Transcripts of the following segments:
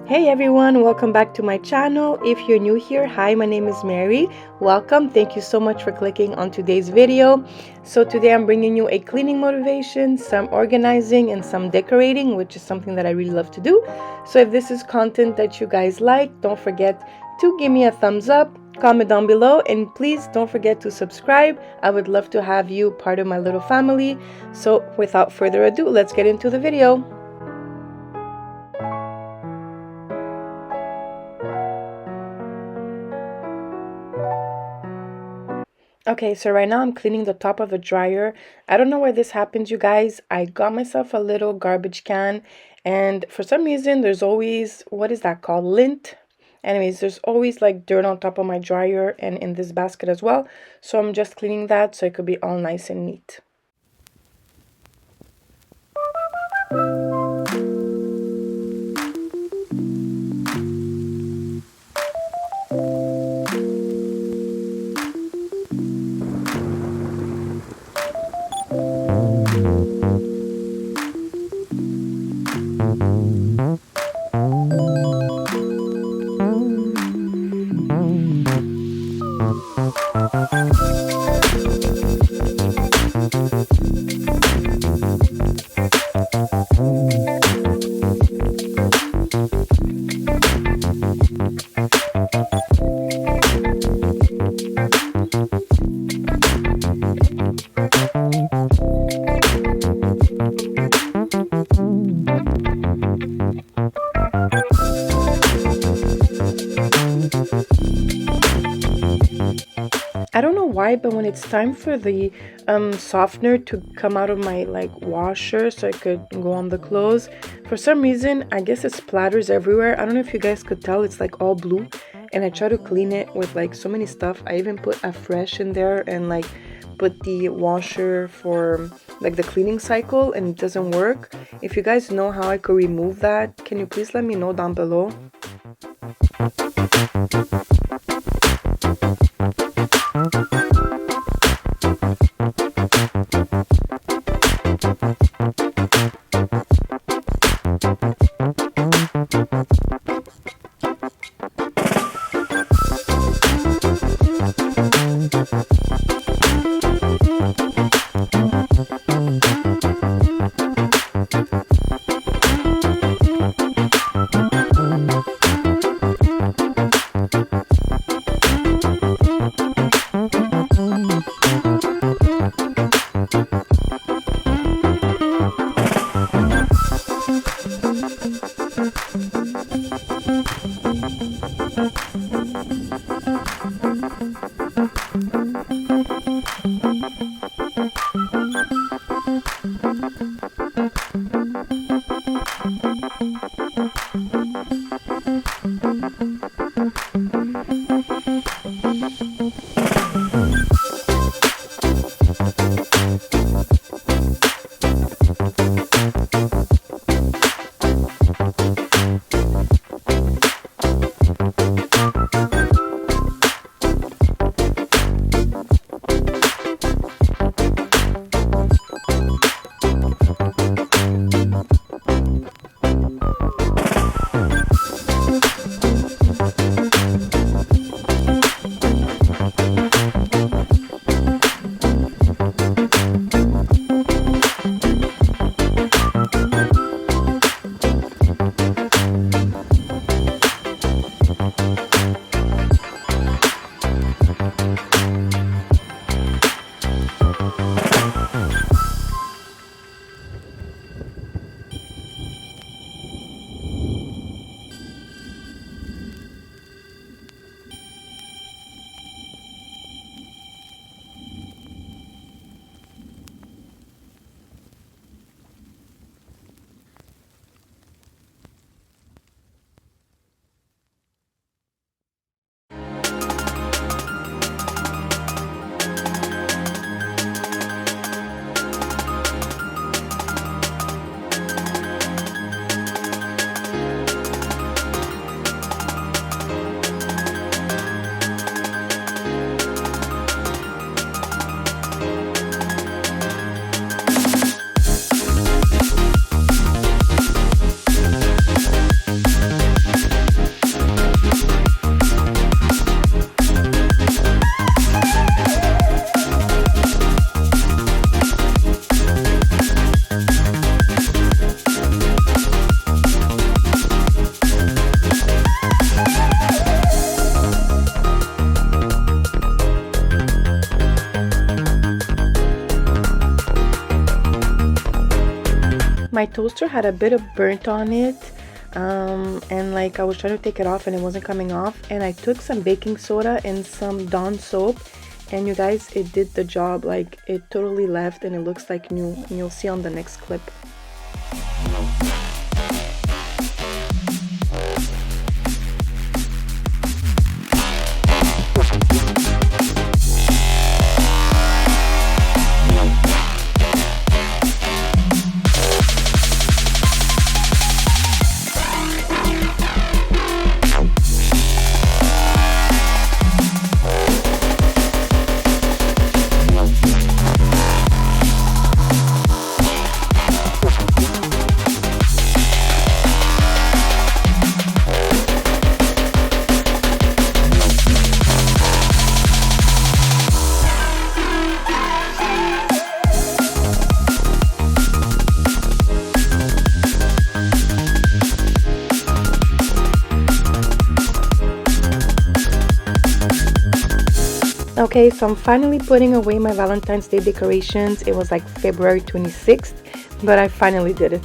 Hey everyone, welcome back to my channel. If you're new here, hi, my name is Mary. Welcome. Thank you so much for clicking on today's video. So today I'm bringing you a cleaning motivation, some organizing, and some decorating, which is something that I really love to do. So if this is content that you guys like, don't forget to give me a thumbs up, comment down below, and please don't forget to subscribe. I would love to have you part of my little family. So without further ado, let's get into the video. Okay, so right now I'm cleaning the top of the dryer. I don't know why this happens, you guys. I got myself a little garbage can, and for some reason there's always, what is that called? Lint. Anyways, there's always like dirt on top of my dryer and in this basket as well. So I'm just cleaning that so it could be all nice and neat. I don't know why, but when it's time for the softener to come out of my like washer so it could go on the clothes, for some reason I guess it splatters everywhere. I don't know if you guys could tell, it's like all blue, and I try to clean it with like so many stuff. I even put a fresh in there and like put the washer for like the cleaning cycle, and it doesn't work. If you guys know how I could remove that, can you please let me know down below? my toaster had a bit of burnt on it, and like I was trying to take it off and it wasn't coming off, and I took some baking soda and some Dawn soap, and you guys, it did the job. Like, it totally left and it looks like new, and you'll see on the next clip. Okay, so I'm finally putting away my Valentine's Day decorations. It was like February 26th, but I finally did it.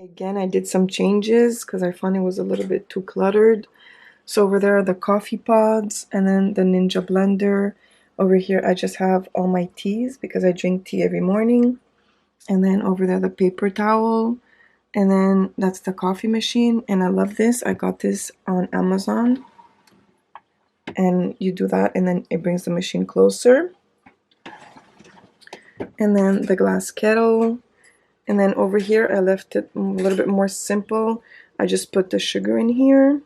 Again, I did some changes because I found it was a little bit too cluttered. So over there are the coffee pods, and then the Ninja blender. Over here I just have all my teas because I drink tea every morning. And then over there the paper towel, and then that's the coffee machine. And I love this. I got this on Amazon, and you do that and then it brings the machine closer. And then the glass kettle. And then over here, I left it a little bit more simple. I just put the sugar in here.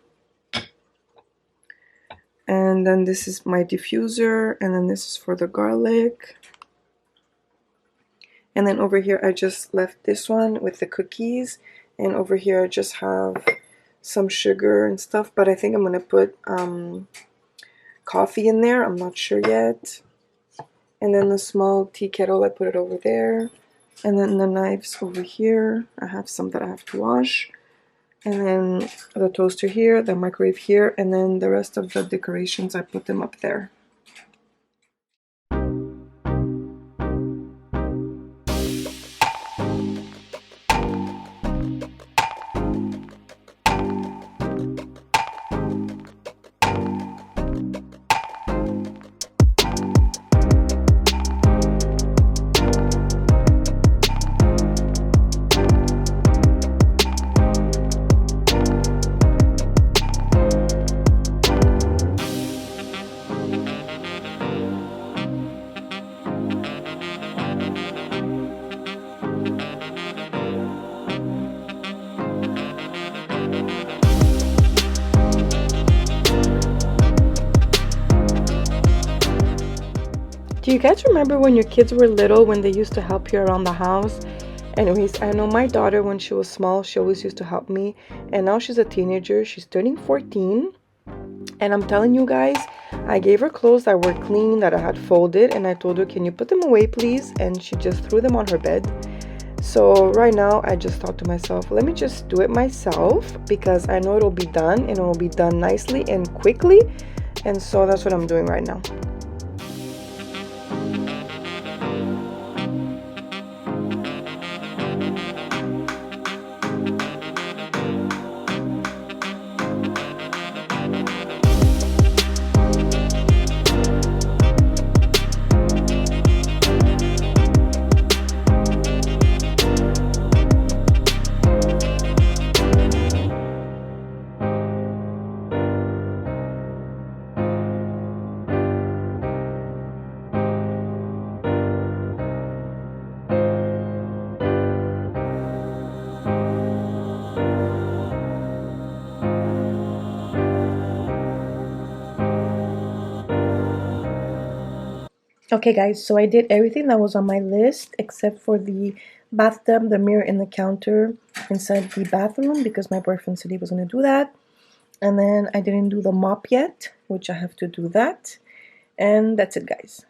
And then this is my diffuser. And then this is for the garlic. And then over here, I just left this one with the cookies. And over here, I just have some sugar and stuff. But I think I'm going to put coffee in there. I'm not sure yet. And then the small tea kettle, I put it over there. And then the knives over here, I have some that I have to wash. And then the toaster here, the microwave here, and then the rest of the decorations, I put them up there. you guys remember when your kids were little, when they used to help you around the house? Anyways, I know my daughter, when she was small, she always used to help me, and now she's a teenager. She's turning 14, and I'm telling you guys, I gave her clothes that were clean, that I had folded, and I told her, can you put them away please? And she just threw them on her bed. So right now I just thought to myself, let me just do it myself, because I know it'll be done, and it'll be done nicely and quickly. And so that's what I'm doing right now. Okay guys, so I did everything that was on my list except for the bathtub, the mirror, and the counter inside the bathroom, because my boyfriend said he was going to do that. And then I didn't do the mop yet, which I have to do that. And that's it guys.